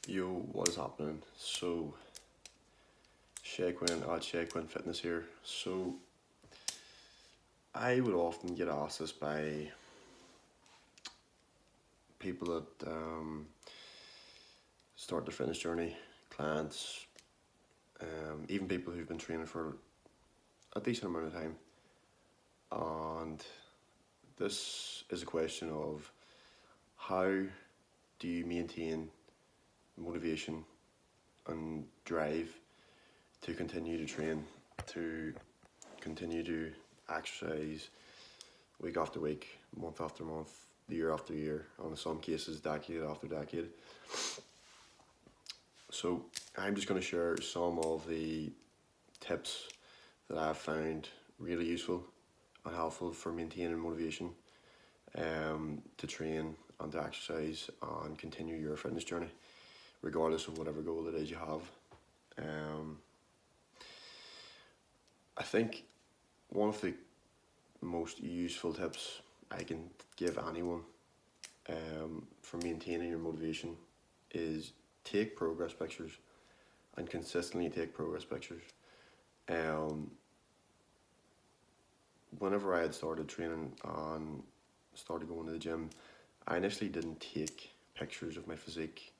Yo, what is happening? So, Shay Quinn at Shay Quinn Fitness here. So, I would often get asked this by people that start their fitness journey, clients, even people who've been training for a decent amount of time. And this is a question of how do you maintain motivation and drive to continue to train, to continue to exercise week after week, month after month, year after year, and in some cases decade after decade. So I'm just going to share some of the tips that I've found really useful and helpful for maintaining motivation to train and to exercise and continue your fitness journey, regardless of whatever goal it is you have. I think one of the most useful tips I can give anyone for maintaining your motivation is take progress pictures and consistently take progress pictures. Whenever I had started training and started going to the gym, I initially didn't take pictures of my physique,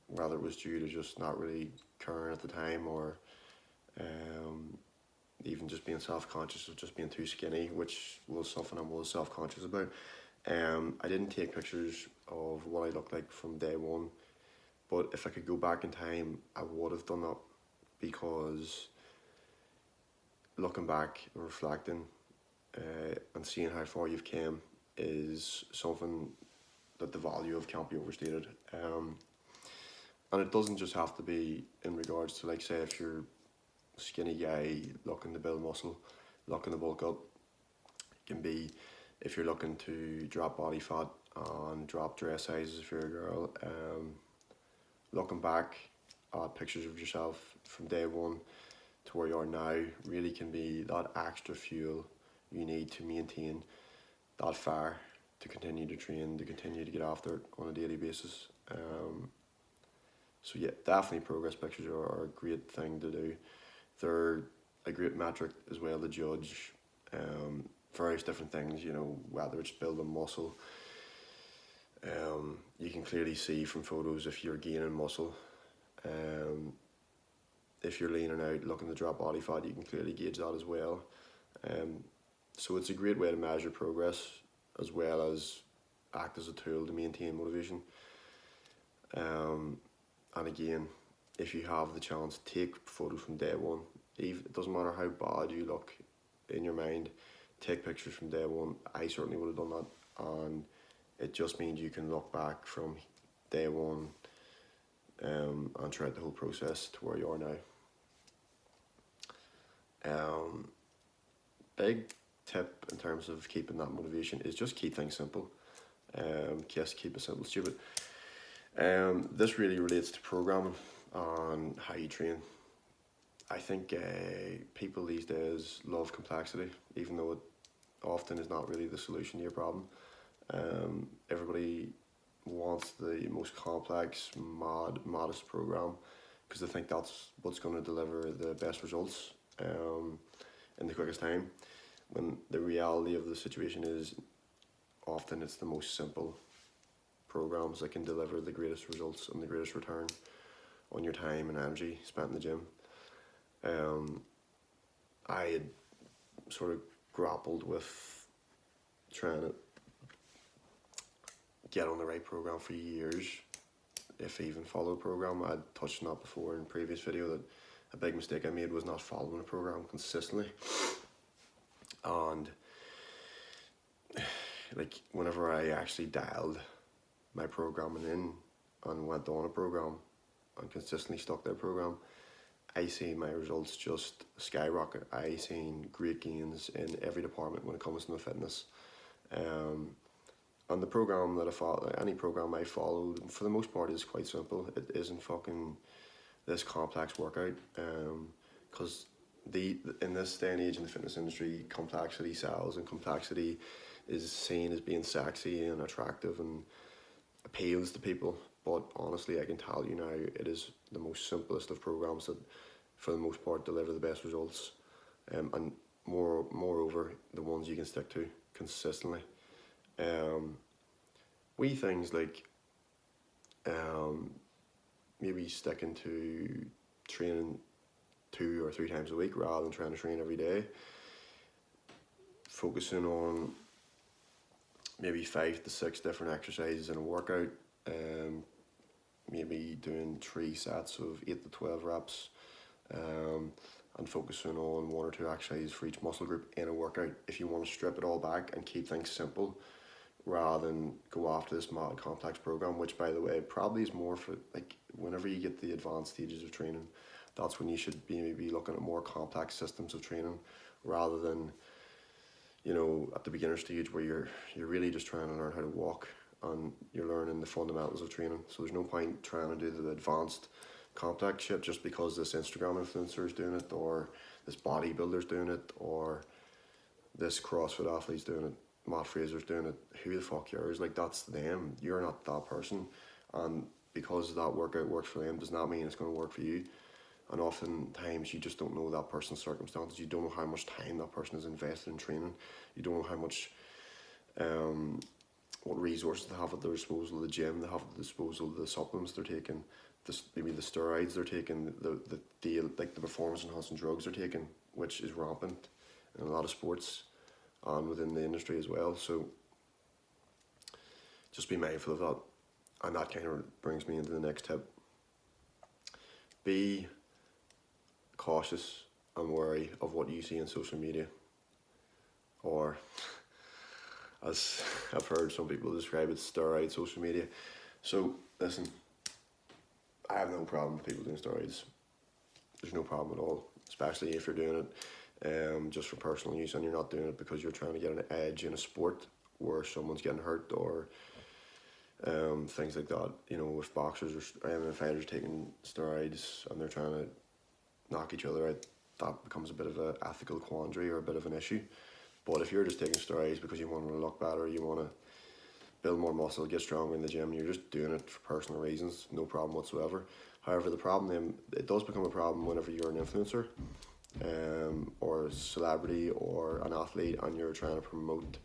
whether it was due to just not really caring at the time or even just being self-conscious of just being too skinny, which was something I was self-conscious about. I didn't take pictures of what I looked like from day one, but if I could go back in time, I would have done that, because looking back and reflecting and seeing how far you've came is something that the value of can't be overstated. And it doesn't just have to be in regards to, like, say, if you're a skinny guy looking to build muscle, looking to bulk up. It can be if you're looking to drop body fat and drop dress sizes if you're a girl. Looking back at pictures of yourself from day one to where you are now really can be that extra fuel you need to maintain that fire, to continue to train, to continue to get after it on a daily basis. So yeah, definitely progress pictures are a great thing to do. They're a great metric as well to judge various different things, whether it's building muscle. You can clearly see from photos if you're gaining muscle. If you're leaning out, looking to drop body fat, you can clearly gauge that as well. So it's a great way to measure progress as well as act as a tool to maintain motivation. And again, if you have the chance, take photos from day one. It doesn't matter how bad you look in your mind, take pictures from day one. I certainly would have done that, and it just means you can look back from day one and throughout the whole process to where you are now. Big tip in terms of keeping that motivation is just keep things simple. Just keep it simple, stupid. This really relates to programming and how you train. I think people these days love complexity, even though it often is not really the solution to your problem. Everybody wants the most complex, modest program because they think that's what's going to deliver the best results in the quickest time, when the reality of the situation is often it's the most simple programs that can deliver the greatest results and the greatest return on your time and energy spent in the gym. I had sort of grappled with trying to get on the right program for years, if I even follow a program. I'd touched on that before in a previous video, that a big mistake I made was not following a program consistently. And like, whenever I actually dialed my programming in and went on a program and consistently stuck to a program, I seen my results just skyrocket. I seen great gains in every department when it comes to my fitness. And the program that I follow, any program I followed, for the most part, is quite simple. It isn't fucking this complex workout, because in this day and age in the fitness industry, complexity sells, and complexity is seen as being sexy and attractive and appeals to people. but honestly I can tell you now it is the most simplest of programs that for the most part deliver the best results, and moreover the ones you can stick to consistently. Wee things like maybe sticking to training 2 or 3 times a week rather than trying to train every day. Focusing on maybe 5 to 6 different exercises in a workout. Maybe doing 3 sets of 8 to 12 reps. And focusing on 1 or 2 exercises for each muscle group in a workout. If you want to strip it all back and keep things simple, rather than go after this mad complex program, which by the way probably is more for like whenever you get the advanced stages of training, that's when you should be maybe looking at more complex systems of training rather than, you know, at the beginner stage where you're really just trying to learn how to walk and you're learning the fundamentals of training. So there's no point trying to do the advanced complex shit just because this Instagram influencer is doing it, or this bodybuilder's doing it, or this CrossFit athlete's doing it, Matt Fraser's doing it. Who the fuck cares? Like, that's them. You're not that person. And because that workout works for them does not mean it's going to work for you. And oftentimes you just don't know that person's circumstances. You don't know how much time that person is invested in training. You don't know how much, what resources they have at their disposal, the gym they have at their disposal, the supplements they're taking, maybe the steroids they're taking, the performance enhancing drugs they're taking, which is rampant in a lot of sports and within the industry as well. So just be mindful of that. And that kind of brings me into the next tip. Be cautious and wary of what you see in social media, or as I've heard some people describe it, steroid social media. So listen, I have no problem with people doing steroids. There's no problem at all, especially if you're doing it just for personal use and you're not doing it because you're trying to get an edge in a sport where someone's getting hurt, or things like that. You know, if boxers or MMA fighters taking steroids and they're trying to knock each other out, that becomes a bit of an ethical quandary or a bit of an issue. But if you're just taking steroids because you want to look better, you want to build more muscle, get stronger in the gym, you're just doing it for personal reasons, no problem whatsoever. However, the problem then, it does become a problem whenever you're an influencer or a celebrity or an athlete and you're trying to promote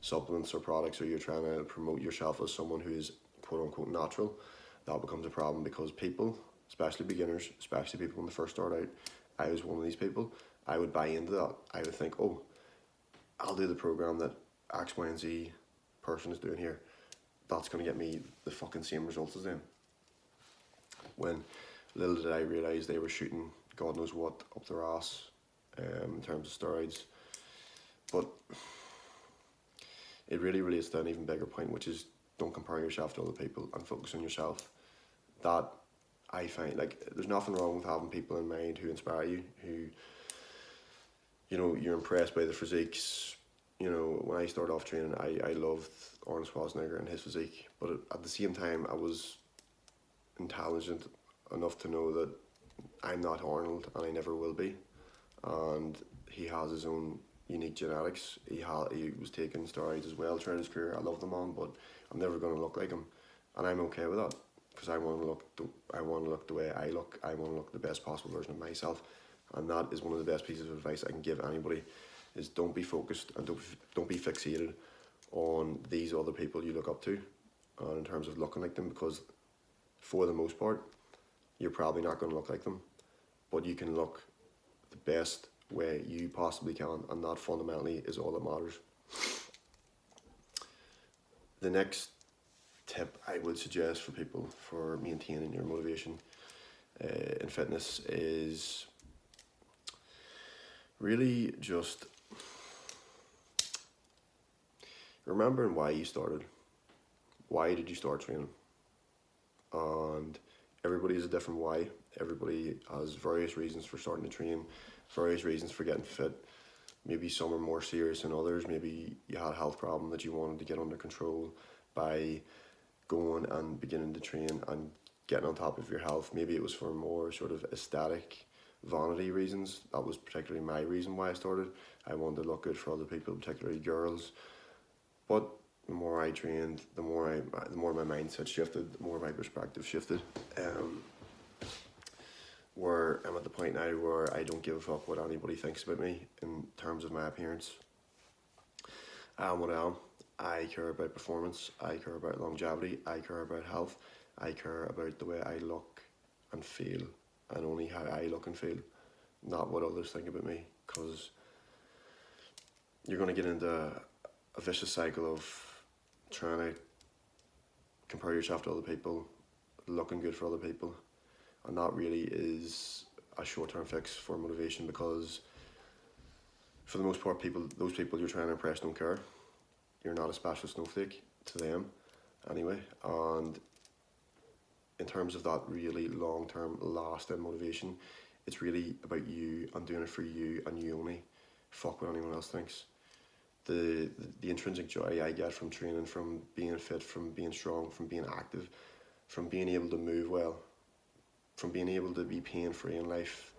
supplements or products, or you're trying to promote yourself as someone who is quote unquote natural. That becomes a problem because people, especially beginners, especially people when they first start out, I was one of these people, I would buy into that. I would think, oh, I'll do the program that X, Y, and Z person is doing here. That's going to get me the fucking same results as them. When little did I realise they were shooting God knows what up their ass in terms of steroids. But it really relates to an even bigger point, which is don't compare yourself to other people and focus on yourself. That I find, like, there's nothing wrong with having people in mind who inspire you, who, you know, you're impressed by the physiques. You know, when I started off training, I loved Arnold Schwarzenegger and his physique, but at the same time, I was intelligent enough to know that I'm not Arnold and I never will be, and he has his own unique genetics. He was taking steroids as well throughout his career. I love the man, but I'm never going to look like him, and I'm okay with that because I want to look the way I look. I want to look the best possible version of myself, and that is one of the best pieces of advice I can give anybody. Is don't be focused and don't be fixated on these other people you look up to, in terms of looking like them, because for the most part, you're probably not going to look like them, but you can look the best way you possibly can, and that fundamentally is all that matters. The next tip I would suggest for people for maintaining your motivation in fitness is really just remembering why you started. Why did you start training? And everybody has a different why. Everybody has various reasons for starting to train, various reasons for getting fit. Maybe some are more serious than others. Maybe you had a health problem that you wanted to get under control by going and beginning to train and getting on top of your health. Maybe it was for more sort of aesthetic, vanity reasons. That was particularly my reason why I started. I wanted to look good for other people, particularly girls. But the more I trained, the more my mindset shifted, the more my perspective shifted. Where I'm at the point now where I don't give a fuck what anybody thinks about me in terms of my appearance. I am what I am. I care about performance. I care about longevity. I care about health. I care about the way I look and feel, and only how I look and feel, not what others think about me. Because you're going to get into a vicious cycle of trying to compare yourself to other people, looking good for other people, and that really is a short-term fix for motivation, because for the most part, those people you're trying to impress don't care. You're not a special snowflake to them anyway. And in terms of that really long-term lasting motivation, it's really about you and doing it for you and you only. Fuck what anyone else thinks. The intrinsic joy I get from training, from being fit, from being strong, from being active, from being able to move well, from being able to be pain-free in life.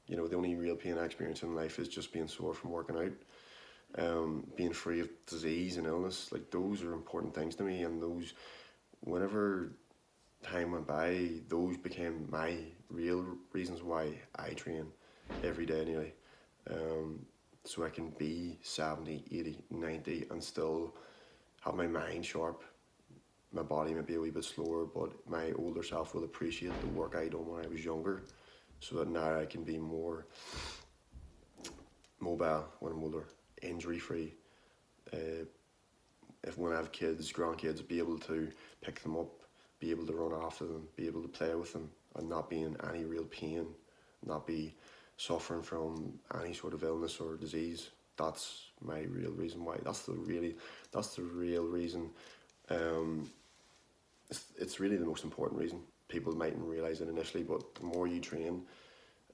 You know, the only real pain I experience in life is just being sore from working out. Being free of disease and illness, like those are important things to me, and those, whenever time went by, those became my real reasons why I train every day nearly. So I can be 70, 80, 90 and still have my mind sharp. My body may be a wee bit slower, but my older self will appreciate the work I done when I was younger, so that now I can be more mobile when I'm older, injury free. If when I have kids, grandkids, be able to pick them up, be able to run after them, be able to play with them, and not be in any real pain, not be suffering from any sort of illness or disease. That's my real reason why. That's the real reason. It's really the most important reason. People mightn't realise it initially, but the more you train,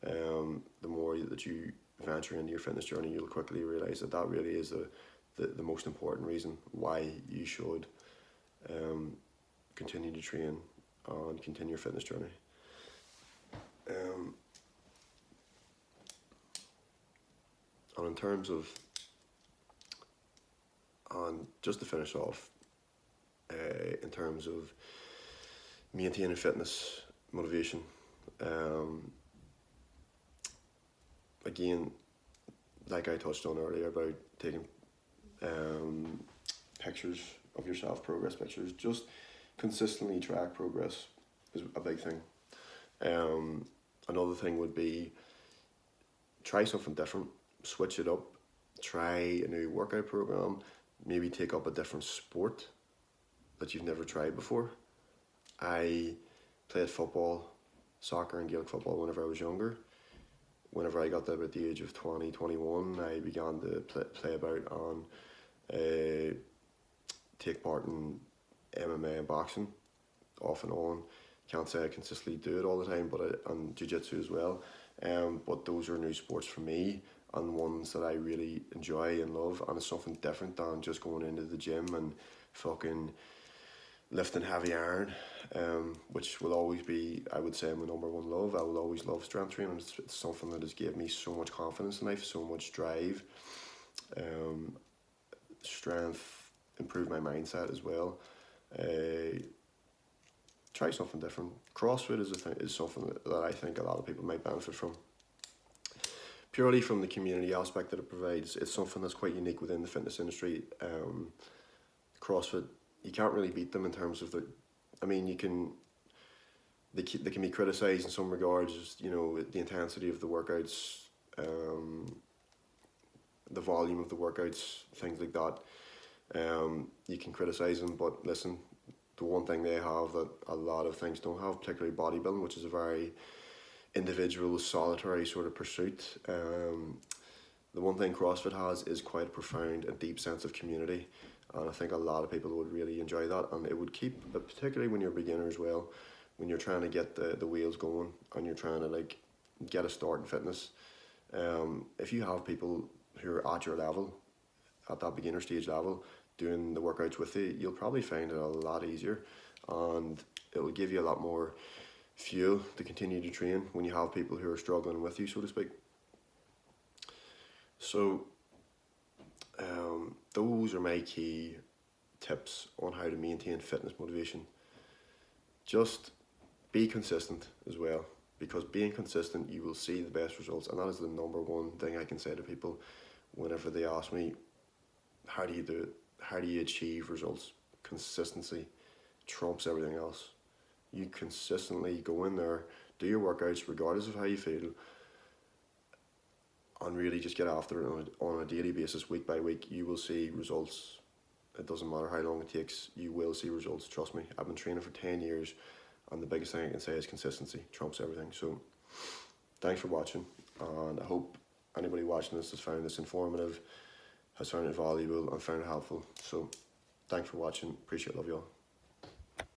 the more that you venture into your fitness journey, you'll quickly realise that really is the most important reason why you should continue to train and continue your fitness journey. And in terms of, and just to finish off, in terms of maintaining fitness, motivation, again, like I touched on earlier about taking pictures of yourself, progress pictures, just consistently track progress is a big thing. Another thing would be try something different, switch it up, try a new workout program, maybe take up a different sport that you've never tried before. I played football, soccer and Gaelic football whenever I was younger. Whenever I got to about the age of 20, 21, I began to play about and take part in MMA and boxing, off and on. Can't say I consistently do it all the time, and jiu-jitsu as well. But those are new sports for me, and ones that I really enjoy and love, and it's something different than just going into the gym and fucking lifting heavy iron, which will always be, I would say, my number one love. I will always love strength training. It's something that has given me so much confidence in life, so much drive, strength, improved my mindset as well. Try something different. CrossFit is something that I think a lot of people might benefit from. Purely from the community aspect that it provides, it's something that's quite unique within the fitness industry. CrossFit, you can't really beat them in terms of they can be criticised in some regards, you know, the intensity of the workouts, the volume of the workouts, things like that. You can criticise them, but listen, the one thing they have that a lot of things don't have, particularly bodybuilding, which is a very individual, solitary sort of pursuit. The one thing CrossFit has is quite a profound and deep sense of community, and I think a lot of people would really enjoy that, and it would keep, particularly when you're a beginner as well, when you're trying to get the wheels going and you're trying to like get a start in fitness. If you have people who are at your level, at that beginner stage level, doing the workouts with you, you'll probably find it a lot easier, and it will give you a lot more fuel to continue to train when you have people who are struggling with you, so to speak. So those are my key tips on how to maintain fitness motivation. Just be consistent as well, because being consistent, you will see the best results, and that is the number one thing I can say to people whenever they ask me, how do you do it? How do you achieve results? Consistency trumps everything else. You consistently go in there, do your workouts regardless of how you feel, and really just get after it on a daily basis, week by week. You will see results. It doesn't matter how long it takes, you will see results, trust me. I've been training for 10 years, and the biggest thing I can say is consistency trumps everything. So thanks for watching, and I hope anybody watching this has found this informative, has found it valuable, and found it helpful. So thanks for watching. Appreciate it. Love you all.